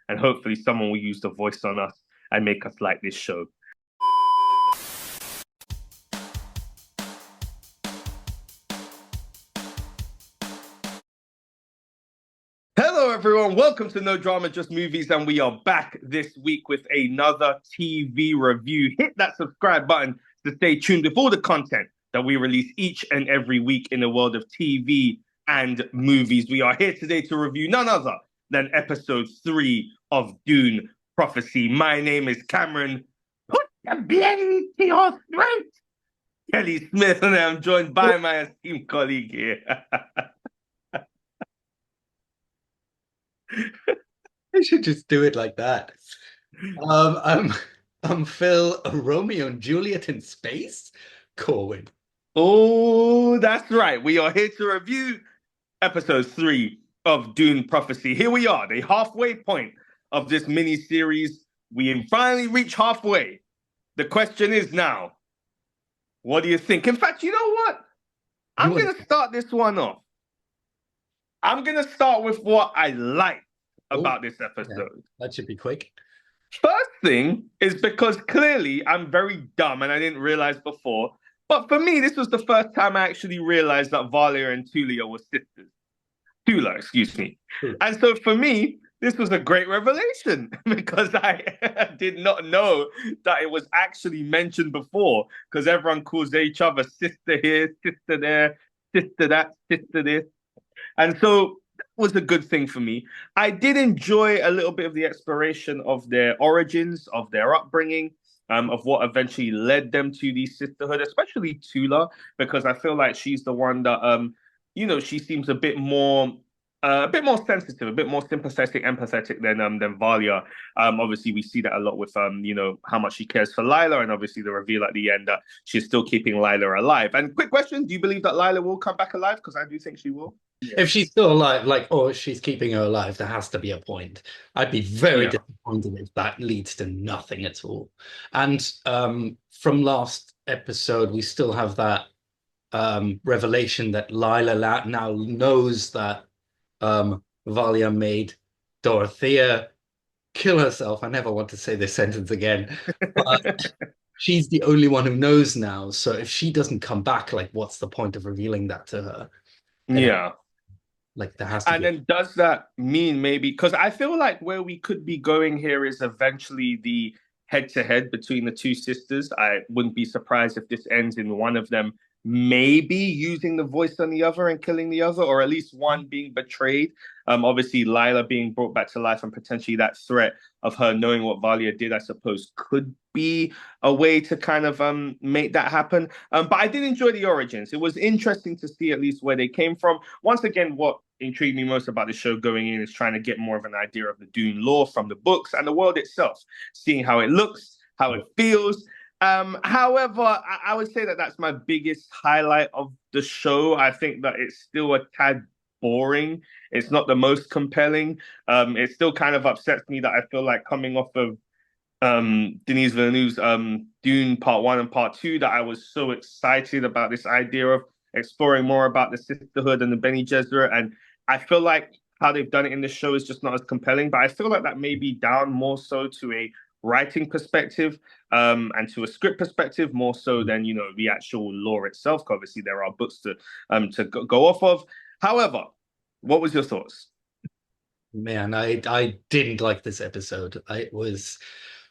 and hopefully someone will use the voice on us and make us like this show. Hello, everyone. Welcome to No Drama, Just Movies, and we are back this week with another TV review. Hit that subscribe button to stay tuned with all the content that we release each and every week in the world of TV and movies. We are here today to review none other than episode 3 of Dune Prophecy. My name is Cameron. Put the blade to your throat, Kelly Smith, and I'm joined by my esteemed colleague here. I should just do it like that. I'm Phil, a Romeo and Juliet in space, Corwin. Oh, that's right. We are here to review episode 3 of Dune Prophecy. Here we are, the halfway point of this mini series. We finally reach halfway. The question is now, what do you think? In fact, you know what? I'm going to start this one off. I'm going to start with what I like about this episode. Yeah, that should be quick. First thing is because clearly I'm very dumb and I didn't realize before. But for me, this was the first time I actually realized that Valya and Tula were sisters. Tula, excuse me. And so for me, this was a great revelation because I did not know that it was actually mentioned before, because everyone calls each other sister here, sister there, sister that, sister this. And so that was a good thing for me. I did enjoy a little bit of the exploration of their origins, of their upbringing, of what eventually led them to the sisterhood, especially Tula, because I feel like she's the one that, she seems a bit more sensitive, a bit more sympathetic, empathetic than Valya. Obviously, we see that a lot with how much she cares for Lila, and obviously the reveal at the end that she's still keeping Lila alive. And quick question: do you believe that Lila will come back alive? Because I do think she will. Yeah. If she's still alive, she's keeping her alive, there has to be a point. I'd be very disappointed if that leads to nothing at all. And from last episode, we still have that revelation that Lila now knows that Valya made Dorothea kill herself. I never want to say this sentence again. But she's the only one who knows now. So if she doesn't come back, what's the point of revealing that to her? Yeah. There has to and be. then does that mean maybe, because I feel like where we could be going here is eventually the head-to-head between the two sisters. I wouldn't be surprised if this ends in one of them maybe using the voice on the other and killing the other, or at least one being betrayed. Obviously, Lila being brought back to life and potentially that threat of her knowing what Valya did, I suppose, could be a way to kind of make that happen. But I did enjoy the origins. It was interesting to see at least where they came from. Once again, what intrigued me most about the show going in is trying to get more of an idea of the Dune lore from the books and the world itself, seeing how it looks, how it feels. However, I would say that that's my biggest highlight of the show. I think that it's still a tad boring. It's not the most compelling. It still kind of upsets me that I feel like coming off of Denis Villeneuve's Dune Part 1 and Part 2 that I was so excited about this idea of exploring more about the sisterhood and the Bene Gesserit. And I feel like how they've done it in the show is just not as compelling. But I feel like that may be down more so to a writing perspective and to a script perspective more so than the actual lore itself. Obviously, there are books to go off of. However, what was your thoughts? Man, I didn't like this episode. It was,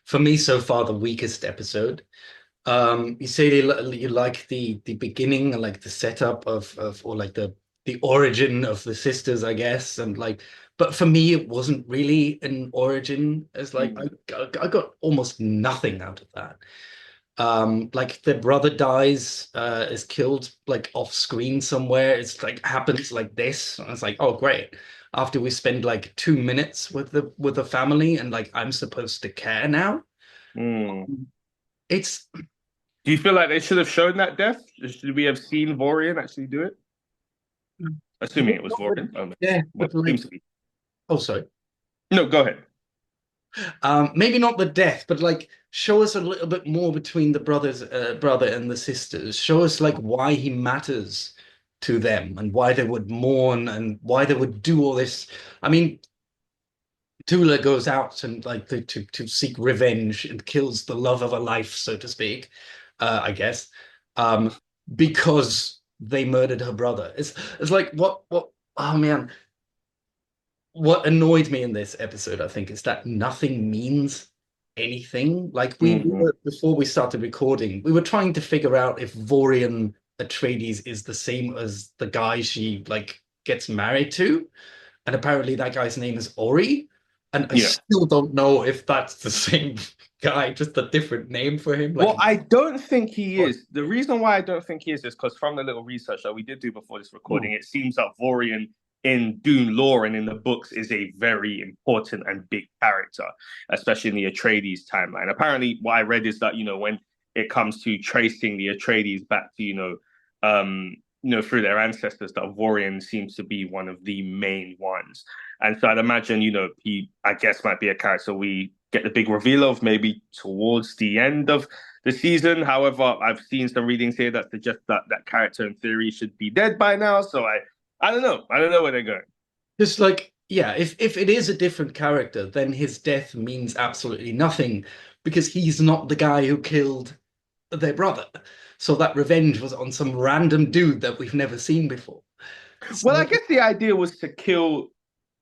for me, so far the weakest episode. You say you like the beginning, like the setup of or like the origin of the sisters, I guess, and but for me it wasn't really an origin. It's I got almost nothing out of that. The brother dies, is killed off screen somewhere. It's happens like this. And it's oh great. After we spend 2 minutes with the family and I'm supposed to care now. It's Do you feel like they should have shown that death? Should we have seen Vorian actually do it? Assuming it was Vorian. Yeah, but oh, sorry. No, go ahead. Maybe not the death, but show us a little bit more between the brother and the sisters. Show us why he matters to them and why they would mourn and why they would do all this. I mean, Tula goes out and like to seek revenge and kills the love of her life, so to speak, I guess, um, because they murdered her brother. It's like what oh man, what annoyed me in this episode, I think, is that nothing means anything. Like we Hmm. were before we started recording, we were trying to figure out if Vorian Atreides is the same as the guy she like gets married to. And apparently that guy's name is Ori. And I Yeah. still don't know if that's the same guy, just a different name for him. Well, Like, I don't think he what? is. The reason why I don't think he is because from the little research that we did do before this recording, it seems that Vorian in Dune lore and in the books is a very important and big character, especially in the Atreides timeline. Apparently, what I read is that, when it comes to tracing the Atreides back to, through their ancestors, that Vorian seems to be one of the main ones. And so I'd imagine, he, I guess, might be a character we get the big reveal of maybe towards the end of the season. However, I've seen some readings here that suggest that that character in theory should be dead by now. So I don't know. I don't know where they're going. Just like, yeah, if it is a different character, then his death means absolutely nothing because he's not the guy who killed their brother. So that revenge was on some random dude that we've never seen before. Well, I So, guess the idea was to kill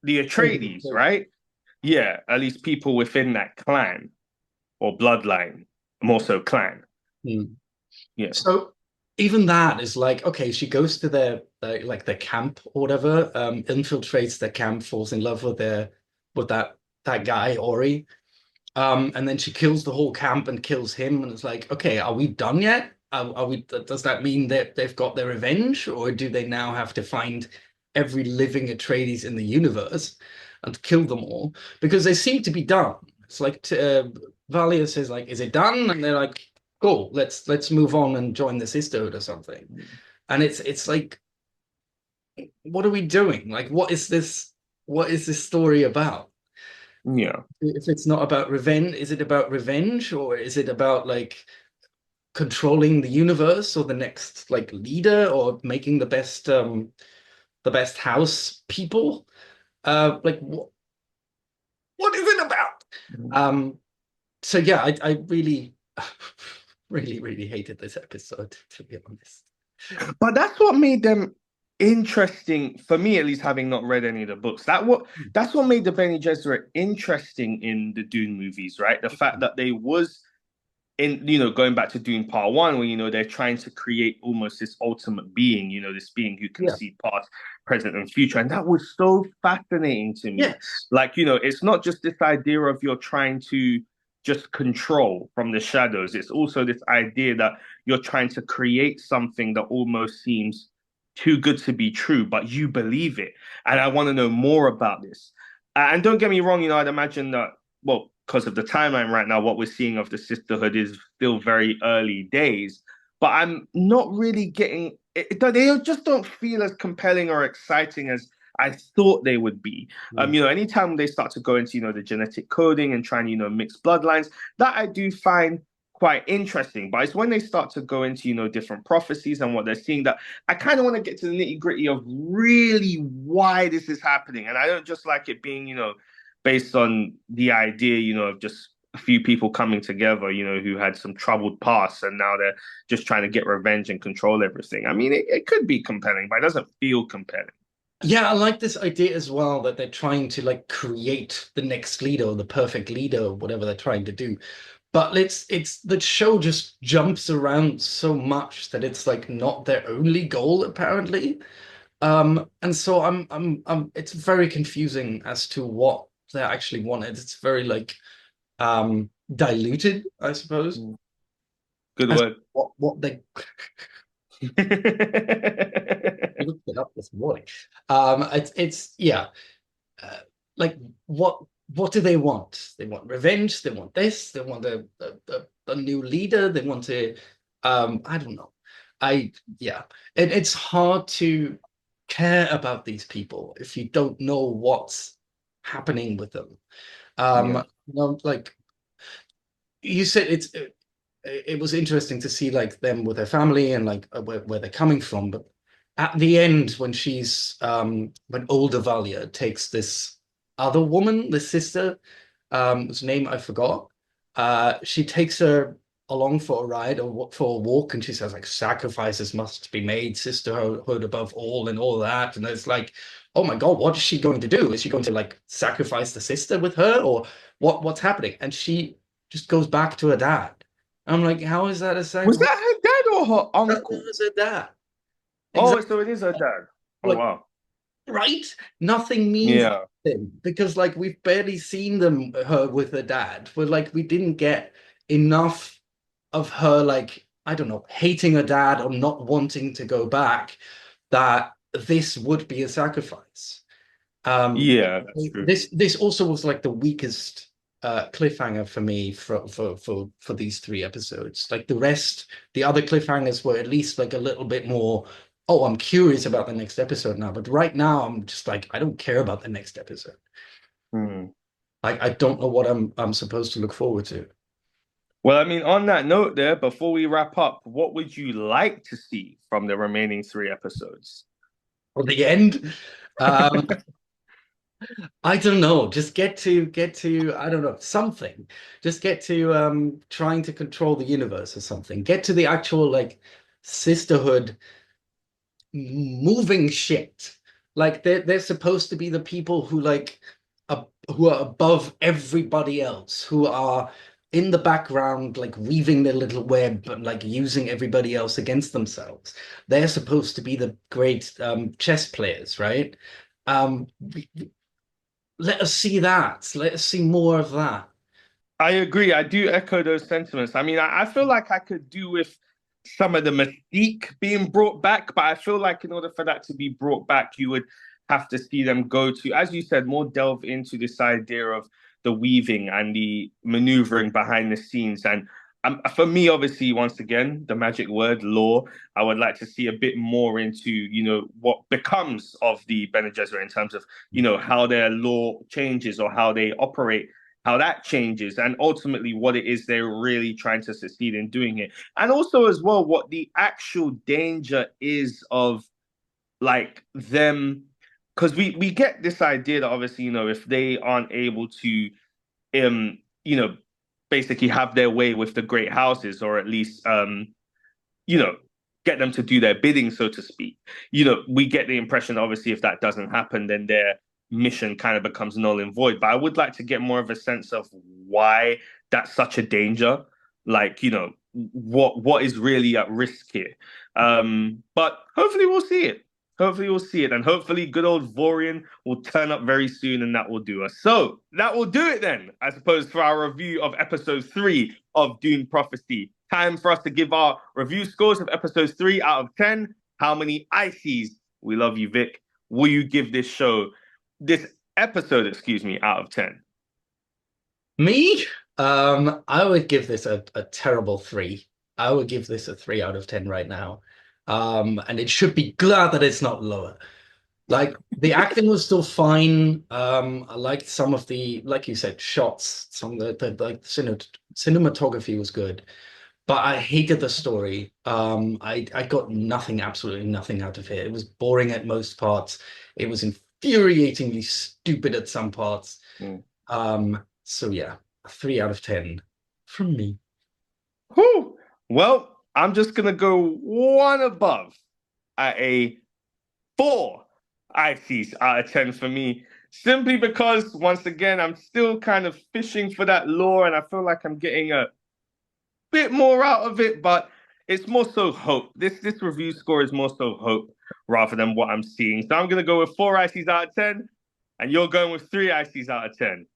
the Atreides, right? Yeah, at least people within that clan or bloodline, more so clan. hmm. Yeah. So even that is like, okay, she goes to their camp or whatever, infiltrates their camp, falls in love with their with that guy, Ori. And then she kills the whole camp and kills him. And it's like, okay, are we done yet? Are we, does that mean that they've got their revenge, or do they now have to find every living Atreides in the universe and kill them all? Because they seem to be done. It's like Valya says, like, is it done? And they're like, cool, let's move on and join the Sisterhood or something. And it's like, what are we doing? Like, what is this? What is this story about? Yeah. If it's not about revenge, is it about revenge or is it about like controlling the universe or the next like leader or making the best house people? Like what is it about? Um so yeah, I really really hated this episode, to be honest. But that's what made them interesting for me, at least having not read any of the books. That's what made the Bene Gesserit interesting in the Dune movies, right? The fact that they was in, going back to Dune Part One, where they're trying to create almost this ultimate being, this being who can Yeah. see past, present, and future, and that was so fascinating to me. Yes. Like, it's not just this idea of you're trying to just control from the shadows. It's also this idea that you're trying to create something that almost seems too good to be true, but you believe it. And I want to know more about this. And don't get me wrong, I'd imagine that, well, because of the timeline right now, what we're seeing of the Sisterhood is still very early days. But I'm not really getting it. They just don't feel as compelling or exciting as I thought they would be. Mm. Anytime they start to go into, the genetic coding and try and, mix bloodlines, that I do find quite interesting. But it's when they start to go into, different prophecies and what they're seeing that I kind of want to get to the nitty gritty of really why this is happening. And I don't just like it being, based on the idea, of just a few people coming together, who had some troubled past and now they're just trying to get revenge and control everything. I mean, it could be compelling, but it doesn't feel compelling. Yeah, I like this idea as well that they're trying to like create the next leader or the perfect leader or whatever they're trying to do. But it's the show just jumps around so much that it's like not their only goal apparently. And so it's very confusing as to what they actually wanted. It's very like diluted, I suppose, Good as word. what they looked it up this morning. It's yeah, uh, like what do they want? They want revenge. They want this. They want a new leader. They want to I don't know. I yeah, it's hard to care about these people if you don't know what's happening with them. Yeah. Like you said, it was interesting to see like them with their family and like where they're coming from. But at the end, when older Valya takes this other woman, the sister, whose name I forgot. She takes her along for a ride or for a walk, and she says like sacrifices must be made, sisterhood above all, and all that. And it's like, oh my God, what is she going to do? Is she going to like sacrifice the sister with her, or what's happening? And she just goes back to her dad. I'm like, how is that a Was sacrifice? that her dad or her That uncle? was her dad. Oh, Exactly. so it is her dad. Oh, Like, wow. right? Nothing means Yeah. anything because like we've barely seen her with her dad. But like we didn't get enough of her like, I don't know, hating her dad or not wanting to go back, that this would be a sacrifice. Um Yeah, that's true. this also was like the weakest cliffhanger for me for these three episodes. Like the rest, the other cliffhangers were at least like a little bit more, oh, I'm curious about the next episode now. But right now I'm just like, I don't care about the next episode. Hmm. I don't know what I'm supposed to look forward to. Well, I mean, on that note there, before we wrap up, what would you like to see from the remaining three episodes? For the end, um, I don't know. Just get to I don't know, something. Just get to trying to control the universe or something. Get to the actual like sisterhood moving shit. Like they're supposed to be the people who like who are above everybody else, who are in the background, like weaving their little web, but like using everybody else against themselves. They're supposed to be the great chess players, right? Um, let us see that. Let us see more of that. I agree. I do echo those sentiments. I mean, I feel like I could do with some of the mystique being brought back, but I feel like in order for that to be brought back, you would have to see them go to, as you said, more delve into this idea of the weaving and the maneuvering behind the scenes. And for me, obviously, once again, the magic word law, I would like to see a bit more into, what becomes of the Bene Gesserit in terms of, how their law changes or how they operate, how that changes, and ultimately what it is they're really trying to succeed in doing it. And also, as well, what the actual danger is of like them, because we get this idea that obviously, if they aren't able to, um, you know, basically have their way with the great houses, or at least, you know, get them to do their bidding, so to speak. We get the impression, obviously, if that doesn't happen, then their mission kind of becomes null and void. But I would like to get more of a sense of why that's such a danger. Like, what is really at risk here. But hopefully we'll see it. Hopefully we'll see it. And hopefully good old Vorian will turn up very soon and that will do us. So that will do it then, I suppose, for our review of episode 3 of Dune Prophecy. Time for us to give our review scores of episodes 3 out of 10. How many ices? We love you, Vic. Will you give this episode, excuse me, out of 10? Me? I would give this a terrible 3. I would give this a 3 out of 10 right now. And it should be glad that it's not lower. Like the acting was still fine. I liked some of the, like you said, shots. Some of the like cinematography was good, but I hated the story. I got nothing, absolutely nothing out of it. It was boring at most parts. It was infuriatingly stupid at some parts. Mm. So yeah, a 3 out of 10 from me. Whew. Well, I'm just going to go one above at a 4 ICs out of 10 for me. Simply because, once again, I'm still kind of fishing for that lore and I feel like I'm getting a bit more out of it, but it's more so hope. This review score is more so hope rather than what I'm seeing. So I'm going to go with 4 ICs out of 10 and you're going with 3 ICs out of 10.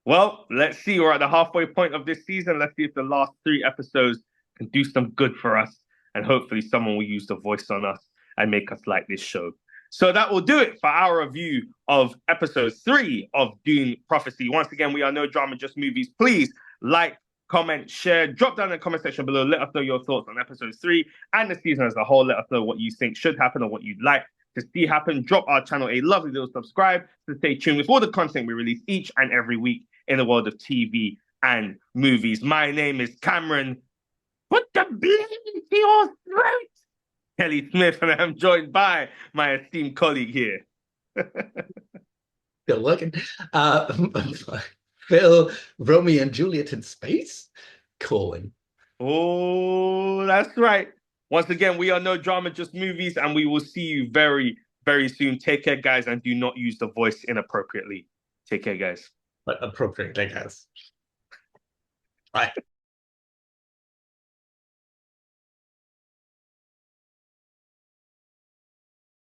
Well, let's see. We're at the halfway point of this season. Let's see if the last 3 episodes can do some good for us. And hopefully, someone will use the voice on us and make us like this show. So that will do it for our review of episode 3 of Dune Prophecy. Once again, we are No Drama, Just Movies. Please like, comment, share, drop down in the comment section below. Let us know your thoughts on episode 3 and the season as a whole. Let us know what you think should happen or what you'd like to see happen. Drop our channel a lovely little subscribe to stay tuned with all the content we release each and every week in the world of TV and movies. My name is Cameron. Put the bleed into your throat, Kelly Smith, and I'm joined by my esteemed colleague here. Still working. Phil, Romeo and Juliet in space? Colin. Oh, that's right. Once again, we are No Drama, Just Movies, and we will see you very, very soon. Take care, guys, and do not use the voice inappropriately. Take care, guys. But appropriate, I guess. Bye.